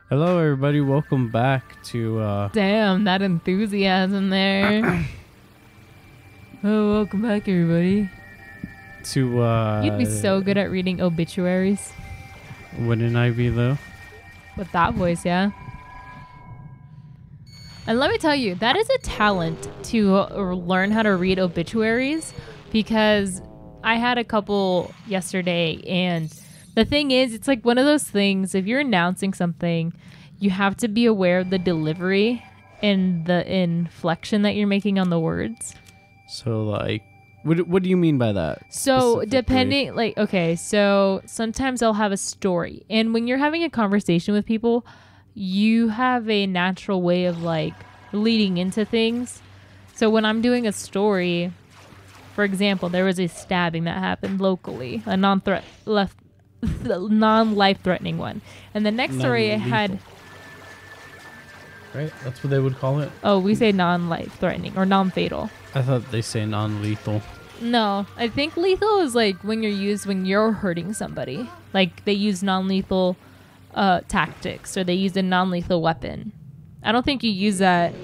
Hello, everybody. Welcome back to. Damn, that enthusiasm there. Oh, welcome back, everybody. You'd be so good at reading obituaries. Wouldn't I be, though? With that voice, yeah. And let me tell you, that is a talent to learn how to read obituaries, because I had a couple yesterday, and the thing is, it's like one of those things, if you're announcing something, you have to be aware of the delivery and the inflection that you're making on the words. So, like, what do you mean by that? So, depending, like, okay, so sometimes I'll have a story. And when you're having a conversation with people, you have a natural way of, like, leading into things. So when I'm doing a story, for example, there was a stabbing that happened locally, a non-life-threatening one. And the next story I had... Right? That's what they would call it? Oh, we say non-life-threatening or non-fatal. I thought they say non-lethal. No, I think lethal is like when you're hurting somebody. Like they use non-lethal tactics, or they use a non-lethal weapon. I don't think you use that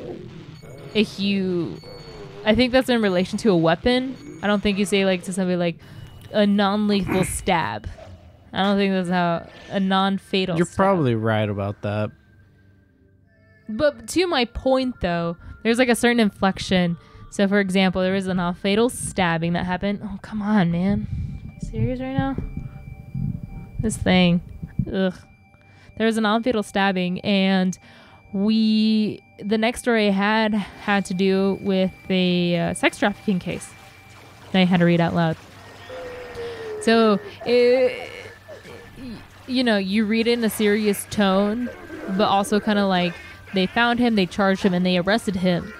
if you... I think that's in relation to a weapon. I don't think you say like to somebody like a non-lethal stab. I don't think that's how a non-fatal You're stab. probably right about that. But to my point, though, there's like a certain inflection. So, for example, there was a non-fatal stabbing that happened. Oh, come on, man. Are you serious right now? This thing. Ugh. There was a non-fatal stabbing, and the next story I had to do with a sex trafficking case that I had to read out loud. So, you read it in a serious tone, but also kind of like they found him, they charged him, and they arrested him.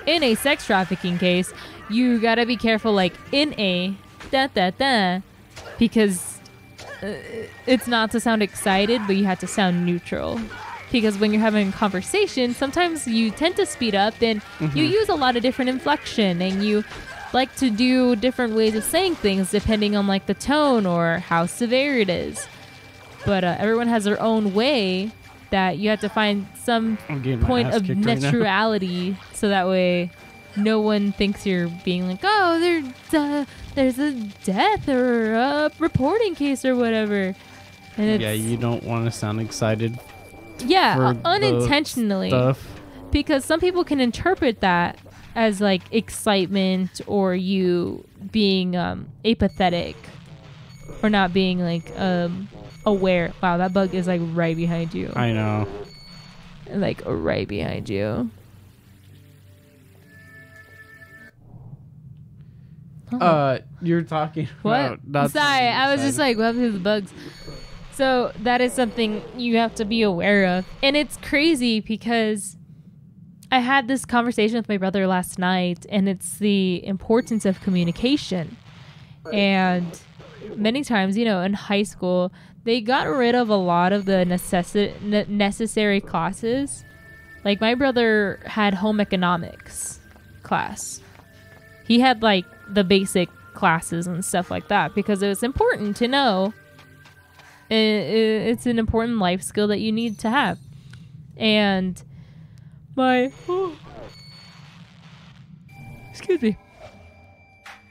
In a sex trafficking case, you gotta be careful, like in a because it's not to sound excited, but you have to sound neutral. Because when you're having a conversation, sometimes you tend to speed up, and you use a lot of different inflection, and you like to do different ways of saying things depending on like the tone or how severe it is. But everyone has their own way that you have to find some point of neutrality, so that way no one thinks you're being like, oh, there's a death or a reporting case or whatever. And you don't want to sound excited. Yeah, unintentionally. Because some people can interpret that as like excitement, or you being apathetic, or not being like aware. Wow, that bug is like right behind you. I know. Like right behind you. You're talking what? about... Sorry, I was just like, what happened to the bugs? So that is something you have to be aware of. And it's crazy because I had this conversation with my brother last night, and it's the importance of communication. And many times, in high school, they got rid of a lot of the necessary classes. Like my brother had home economics class. He had like the basic classes and stuff like that because it was important to know. It's an important life skill that you need to have. And excuse me.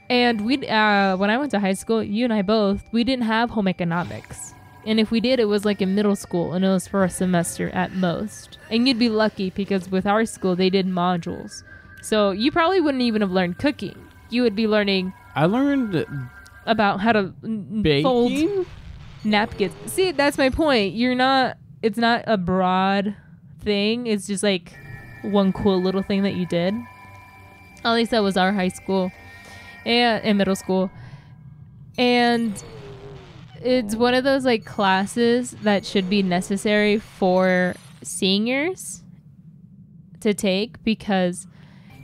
And when I went to high school, you and I both, we didn't have home economics. And if we did, it was like in middle school, and it was for a semester at most. And you'd be lucky because with our school, they did modules. So you probably wouldn't even have learned cooking. You would be learning... I learned... about how to fold napkins. See, that's my point. It's not a broad thing. It's just like one cool little thing that you did. At least that was our high school. And in middle school. And it's one of those like classes that should be necessary for seniors to take, because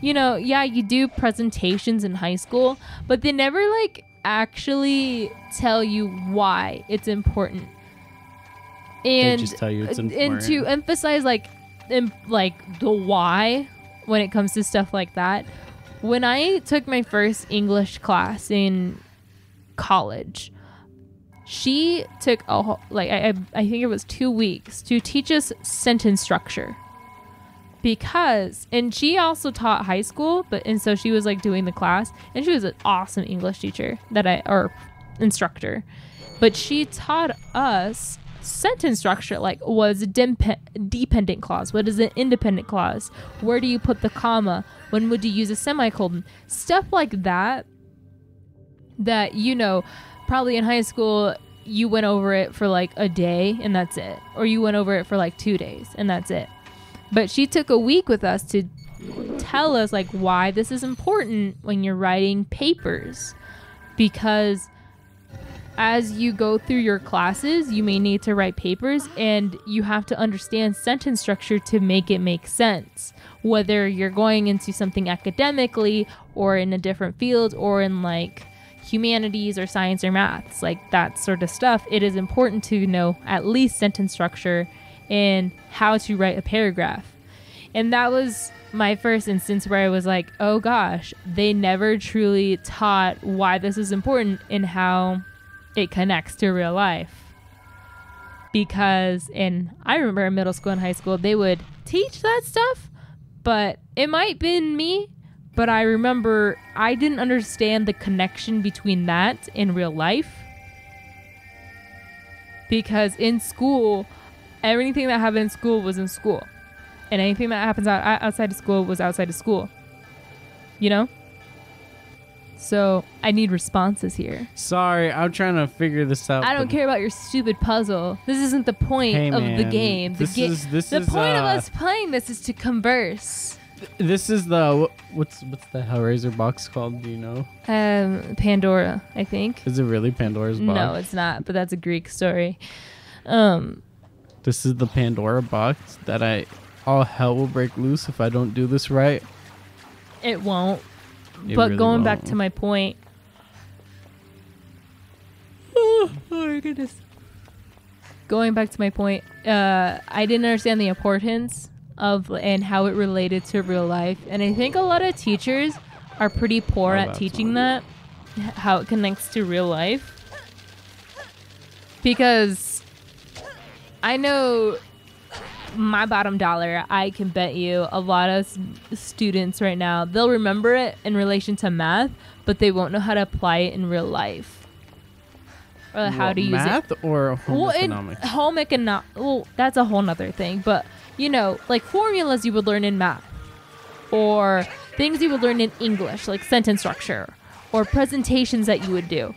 you do presentations in high school, but they never like actually tell you why it's important. And they just tell you it's important. And to emphasize like the why when it comes to stuff like that. When I took my first English class in college, She took I think it was 2 weeks to teach us sentence structure. And she also taught high school, and so she was like doing the class, and she was an awesome English teacher or instructor. But she taught us sentence structure, like was a dependent clause, what is an independent clause, where do you put the comma, when would you use a semicolon, stuff like that, probably in high school you went over it for like a day and that's it, or you went over it for like 2 days and that's it. But she took a week with us to tell us like why this is important when you're writing papers, because as you go through your classes, you may need to write papers, and you have to understand sentence structure to make it make sense. Whether you're going into something academically or in a different field or in like humanities or science or maths, like that sort of stuff, it is important to know at least sentence structure and how to write a paragraph. And that was my first instance where I was like, oh gosh, they never truly taught why this is important and how it connects to real life. Because I remember in middle school and high school, they would teach that stuff, but it might have been me, but I remember I didn't understand the connection between that and real life. Because in school, everything that happened in school was in school. And anything that happens outside of school was outside of school. You know? So I need responses here. Sorry, I'm trying to figure this out. I don't care about your stupid puzzle. This isn't the point of the game. The point of us playing this is to converse. This is the what's the Hellraiser box called? Do you know? Pandora, I think. Is it really Pandora's box? No, it's not. But that's a Greek story. This is the Pandora box that all hell will break loose if I don't do this right. It won't. It but really going won't. back to my point. Oh my goodness. Going back to my point, I didn't understand the importance of and how it related to real life. And I think a lot of teachers are pretty poor at teaching that, how it connects to real life. Because I know my bottom dollar, I can bet you a lot of students right now, they'll remember it in relation to math, but they won't know how to apply it in real life. Or how to use math it. Or home economics? Well, that's a whole nother thing. But, like formulas you would learn in math. Or things you would learn in English, like sentence structure. Or presentations that you would do.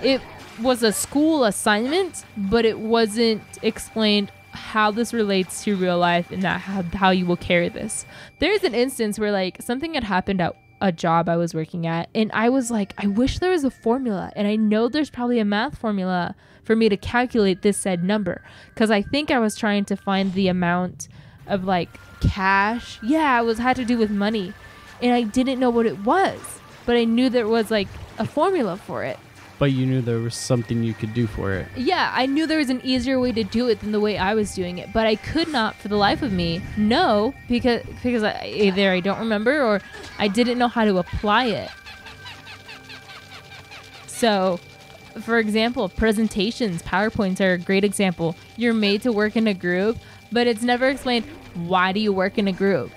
It was a school assignment, but it wasn't explained how this relates to real life and that how you will carry this. There's an instance where like something had happened at a job I was working at, and I was like, I wish there was a formula, and I know there's probably a math formula for me to calculate this said number, because I think I was trying to find the amount of like cash. Yeah, it had to do with money, and I didn't know what it was, but I knew there was like a formula for it. But you knew there was something you could do for it. Yeah, I knew there was an easier way to do it than the way I was doing it. But I could not, for the life of me, know because either I don't remember or I didn't know how to apply it. So, for example, presentations, PowerPoints are a great example. You're made to work in a group, but it's never explained, why do you work in a group?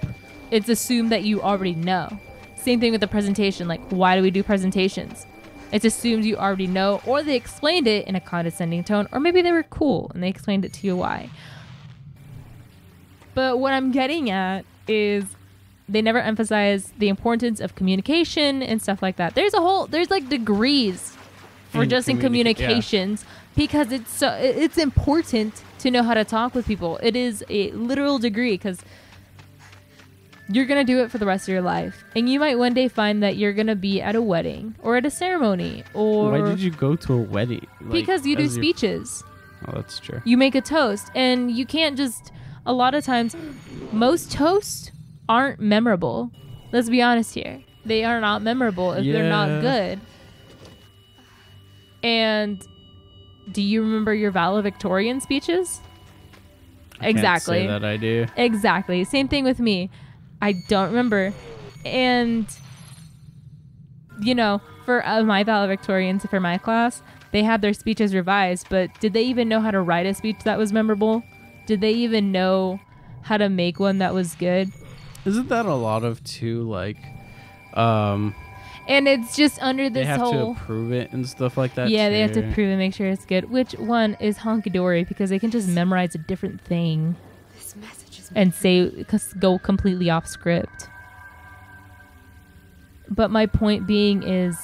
It's assumed that you already know. Same thing with the presentation. Like, why do we do presentations? It's assumed you already know, or they explained it in a condescending tone, or maybe they were cool and they explained it to you why. But what I'm getting at is they never emphasize the importance of communication and stuff like that. There's like degrees for just in communications, because it's important to know how to talk with people. It is a literal degree, because you're going to do it for the rest of your life. And you might one day find that you're going to be at a wedding or at a ceremony. Or why did you go to a wedding? Because you do speeches. Oh, that's true. You make a toast. And you can't just... A lot of times, most toasts aren't memorable. Let's be honest here. They are not memorable if they're not good. And do you remember your valedictorian speeches? Exactly. Can't say that I do. Exactly. Same thing with me. I don't remember. And, for my valedictorians for my class, they had their speeches revised, but did they even know how to write a speech that was memorable? Did they even know how to make one that was good? Isn't that a lot of too, like, and it's just under this they have whole... to approve it and stuff like that? Yeah, too. they have to prove it, make sure it's good. Which one is honky-dory, because they can just memorize a different thing This message is and go completely off script. But my point being is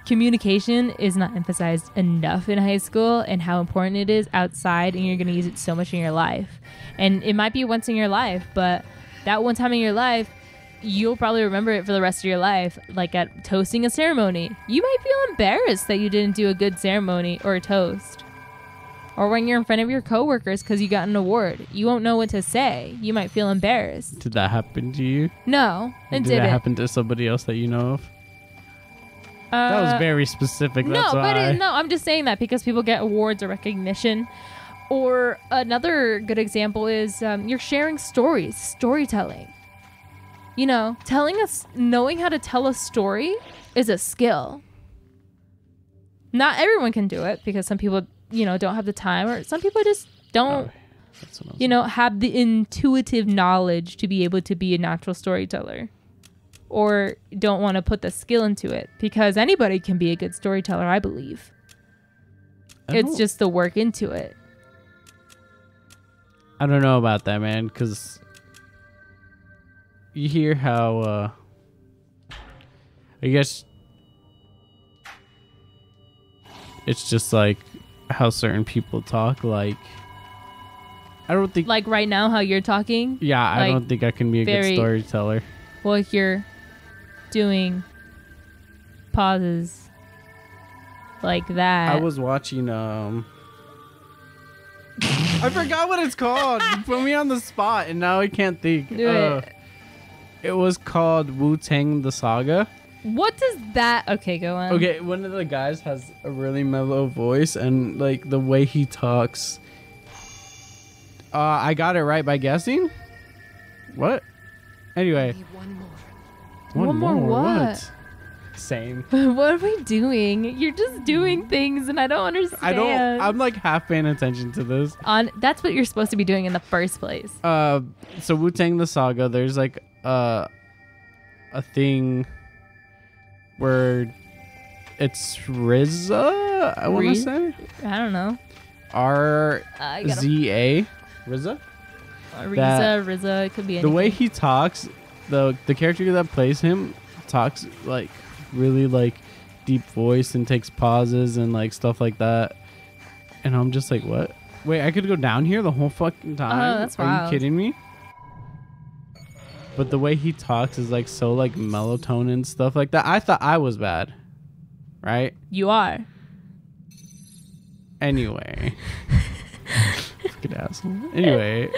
communication is not emphasized enough in high school, and how important it is outside, and you're going to use it so much in your life. And it might be once in your life, but that one time in your life, you'll probably remember it for the rest of your life. Like at toasting a ceremony, you might feel embarrassed that you didn't do a good ceremony or a toast. Or when you're in front of your coworkers because you got an award, you won't know what to say. You might feel embarrassed. Did that happen to you? No, it Did didn't. that happen to somebody else that you know of? That was very specific. That's why. No, I'm just saying that because people get awards or recognition. Or another good example is you're sharing storytelling. You know, knowing how to tell a story is a skill. Not everyone can do it because some people, don't have the time, or some people just don't, have the intuitive knowledge to be able to be a natural storyteller, or don't want to put the skill into it, because anybody can be a good storyteller, I believe. It's just the work into it. I don't know about that, man, because you hear how, I guess it's just like how certain people talk. Like, I don't think, Like right now, how you're talking. yeah, I like, don't think I can be a good storyteller. Well, if you're doing pauses like that. I was watching, I forgot what it's called. You put me on the spot, and now I can't think. Do it. It was called Wu-Tang the Saga. What does that... Okay, go on. Okay, one of the guys has a really mellow voice, and like the way he talks. I got it right by guessing. What? Anyway. Only one more. One more what? Same. What are we doing? You're just doing things, and I don't understand. I'm like half paying attention to this. That's what you're supposed to be doing in the first place. So Wu-Tang the Saga, there's like a thing where it's RZA, I want to say. I don't know. RZA. RZA? RZA, it could be anything. The way he talks, the character that plays him talks like really like deep voice and takes pauses and like stuff like that. And I'm just like, what? Wait, I could go down here the whole fucking time? Oh, that's Are wild. you kidding me? But the way he talks is like so like melatonin and stuff like that. I thought I was bad. Right? You are. Anyway. Fucking asshole. Anyway.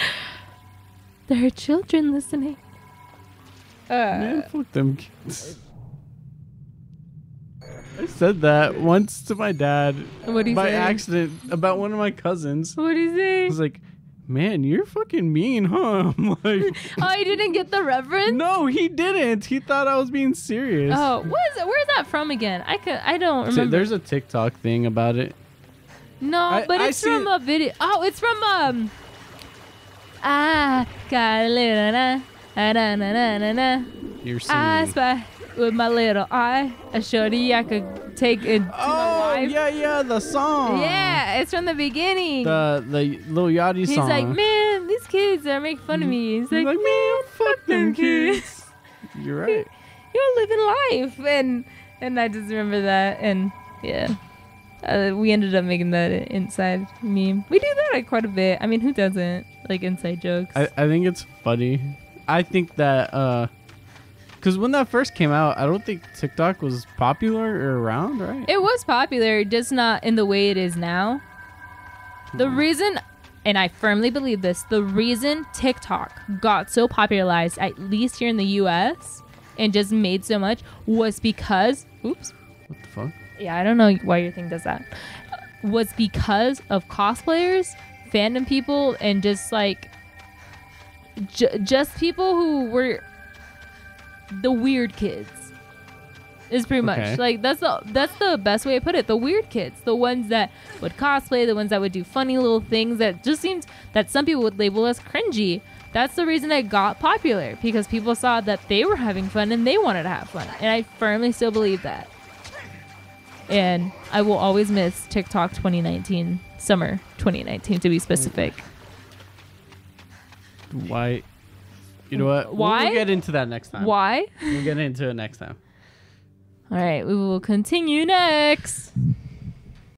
There are children listening. Man, fuck them kids. I said that once to my dad What do you by say? accident about one of my cousins. What do you I say? was like, man, you're fucking mean, huh? I'm like, Oh, you didn't get the reference? no, he didn't. He thought I was being serious. Oh, where's that from again? I don't So remember. there's a TikTok thing about it. No, but it's from a video. Oh, it's from I got a little na. You're I singing. spy with my little eye. A shorty I could take it to my Oh, wife. yeah, the song. Yeah, it's from the beginning. The Lil Yachty He's song. like, man, these kids are making fun of me. He's He's like, man, fuck them kids. You're right. You're living life. And I just remember that. And yeah, we ended up making that an inside meme. We do that like quite a bit. I mean, who doesn't? Like inside jokes. I think it's funny. I think that because when that first came out, I don't think TikTok was popular or around, right? It was popular, just not in the way it is now. The reason, and I firmly believe this, the reason TikTok got so popularized, at least here in the US, and just made so much, was because, oops. What the fuck? Yeah, I don't know why your thing does that. Was because of cosplayers, fandom people, and just like, just people who were the weird kids. Is pretty much like that's the best way to put it. The weird kids, the ones that would cosplay, the ones that would do funny little things that just seems that some people would label as cringy. That's the reason it got popular, because people saw that they were having fun and they wanted to have fun. And I firmly still believe that. And I will always miss TikTok 2019, summer 2019 to be specific. Why? You know what? Why? We'll get into that next time. Why? We'll get into it next time. All right, we will continue next.